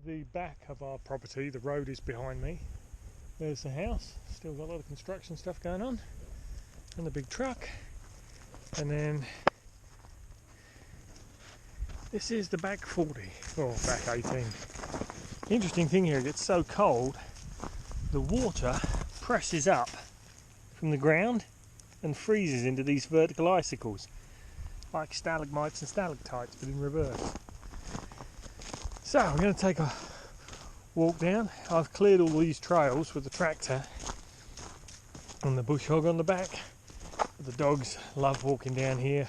the back of our property. The road is behind me. There's the house, still got a lot of construction stuff going on, and the big truck. And then this is the back 40, or back 18. The interesting thing here, it gets so cold, the water presses up from the ground and freezes into these vertical icicles, like stalagmites and stalactites, but in reverse. So I'm going to take a walk down. I've cleared all these trails with the tractor and the bush hog on the back. The dogs love walking down here.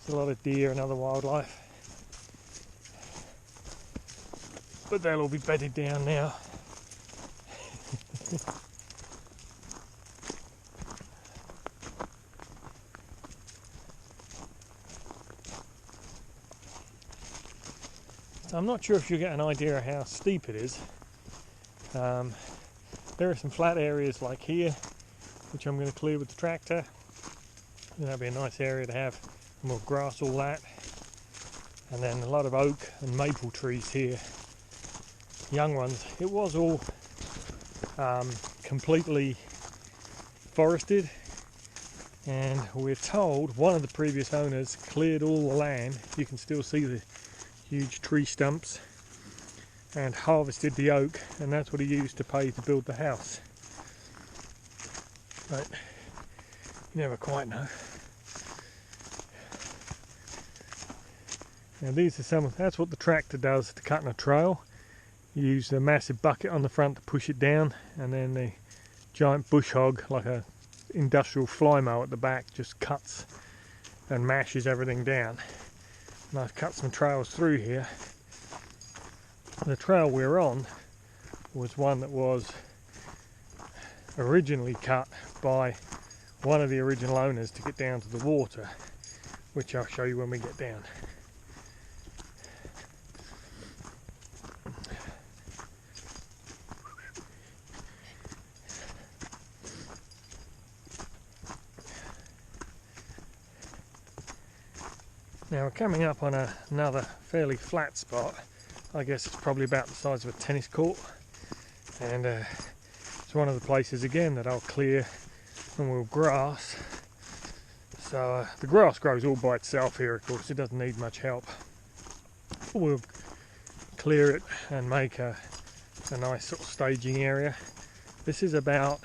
There's a lot of deer and other wildlife. But they'll all be bedded down now. So I'm not sure if you get an idea of how steep it is. There are some flat areas like here, which I'm going to clear with the tractor. And that'll be a nice area to have, and we'll grass all that. And then a lot of oak and maple trees here, young ones. It was all completely forested, and we're told one of the previous owners cleared all the land. You can still see the huge tree stumps, and harvested the oak, and that's what he used to pay to build the house. But you never quite know. Now these are some, that's what the tractor does to cut in a trail. You use a massive bucket on the front to push it down, and then the giant bush hog, like a industrial fly mower at the back, just cuts and mashes everything down. And I've cut some trails through here. The trail we're on was one that was originally cut by one of the original owners to get down to the water, which I'll show you when we get down. Now we're coming up on another fairly flat spot. I guess it's probably about the size of a tennis court, and it's one of the places again that I'll clear and we'll grass. So the grass grows all by itself here, of course, it doesn't need much help. We'll clear it and make a nice sort of staging area. This is about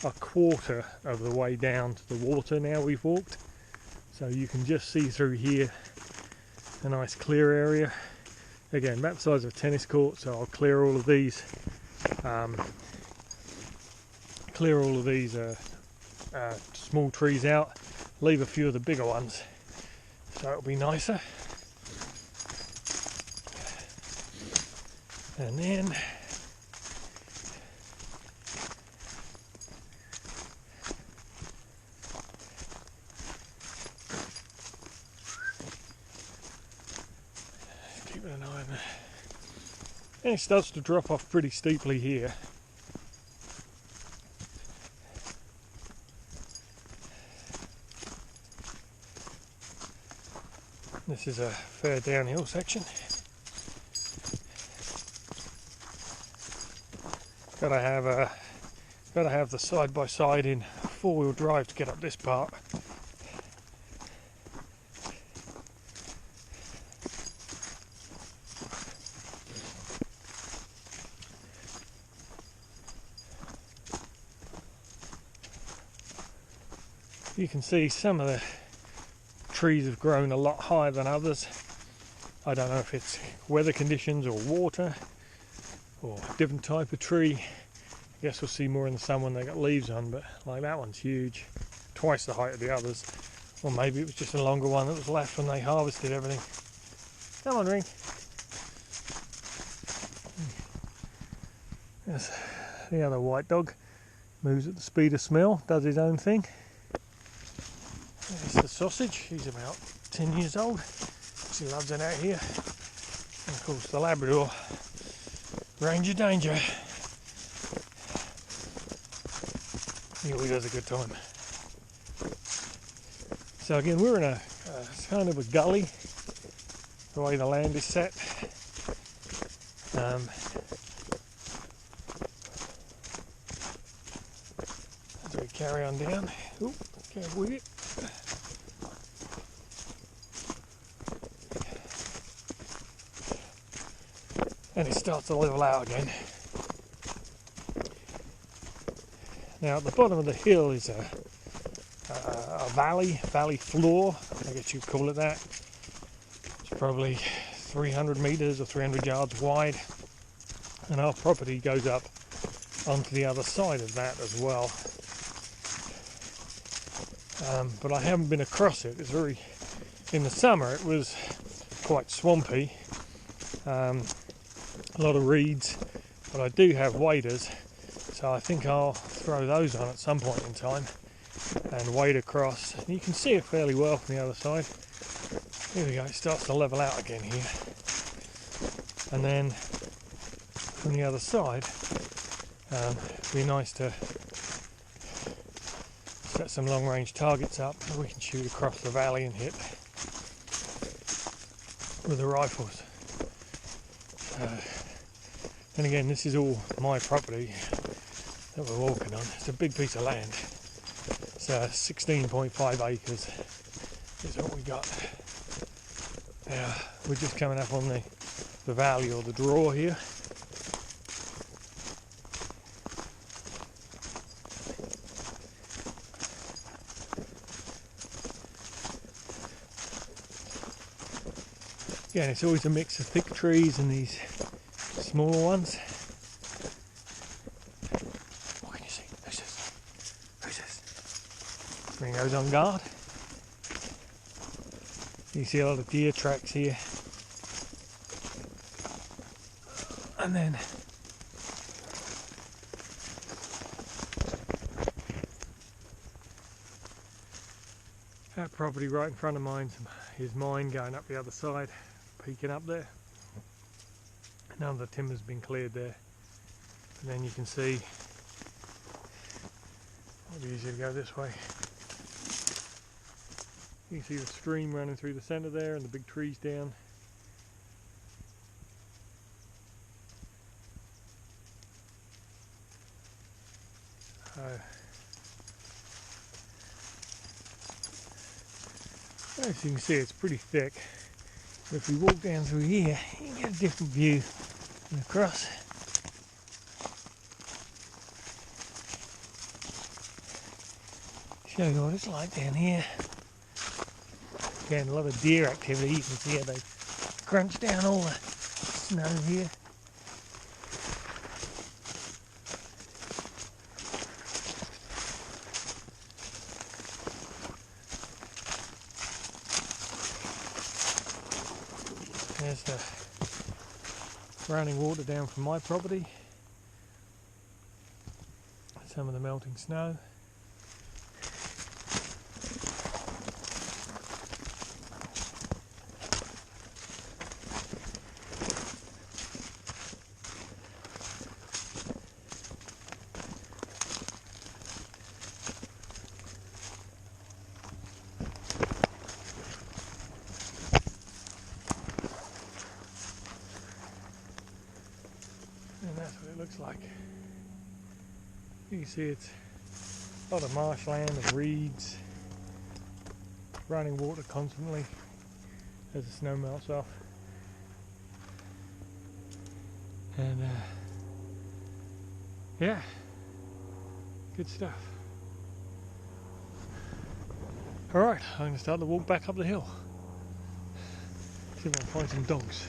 a quarter of the way down to the water now we've walked. So you can just see through here a nice clear area. Again, about the size of a tennis court, so I'll clear all of these. Small trees out, leave a few of the bigger ones, so it'll be nicer. And then keeping an eye on that. And it starts to drop off pretty steeply here. This is a fair downhill section. Gotta have the side by side in 4-wheel drive to get up this part. You can see some of the trees have grown a lot higher than others. I don't know if it's weather conditions or water or a different type of tree. I guess we'll see more in the sun when they got leaves on, but like that one's huge, twice the height of the others. Or maybe it was just a longer one that was left when they harvested everything. Come on, Ring. There's the other white dog. Moves at the speed of smell, does his own thing. There's the sausage, he's about 10 years old. She loves it out here. And of course the Labrador, Ranger Danger. He always has a good time. So again, we're in a kind of a gully, the way the land is set. As we carry on down, oop, careful with it. And it starts to level out again. Now at the bottom of the hill is a valley floor, I guess you'd call it that. It's probably 300 metres or 300 yards wide, and our property goes up onto the other side of that as well. But I haven't been across it. It's in the summer it was quite swampy, a lot of reeds, but I do have waders, so I think I'll throw those on at some point in time and wade across. And you can see it fairly well from the other side. Here we go, it starts to level out again here. And then from the other side, it'd be nice to set some long range targets up that we can shoot across the valley and hit with the rifles. And again, this is all my property that we're walking on. It's a big piece of land. It's 16.5 acres is what we got. Now we're just coming up on the valley or the draw here. Again, it's always a mix of thick trees and these smaller ones. What can you see? Who's this? Who's this? Ringo's on guard. You see a lot of deer tracks here. And then that property right in front of mine is mine, going up the other side, peeking up there. None of the timber's been cleared there. And then you can see, it'll be easier to go this way. You can see the stream running through the centre there and the big trees down. As you can see, it's pretty thick. But if we walk down through here, you can get a different view from across. Show you what it's like down here. Again, a lot of deer activity. You can see how they crunch down all the snow here. There's the running water down from my property. Some of the melting snow. And that's what it looks like. You can see it's a lot of marshland and reeds, running water constantly as the snow melts off. And yeah, good stuff. Alright, I'm going to start the walk back up the hill. See if I can find some dogs.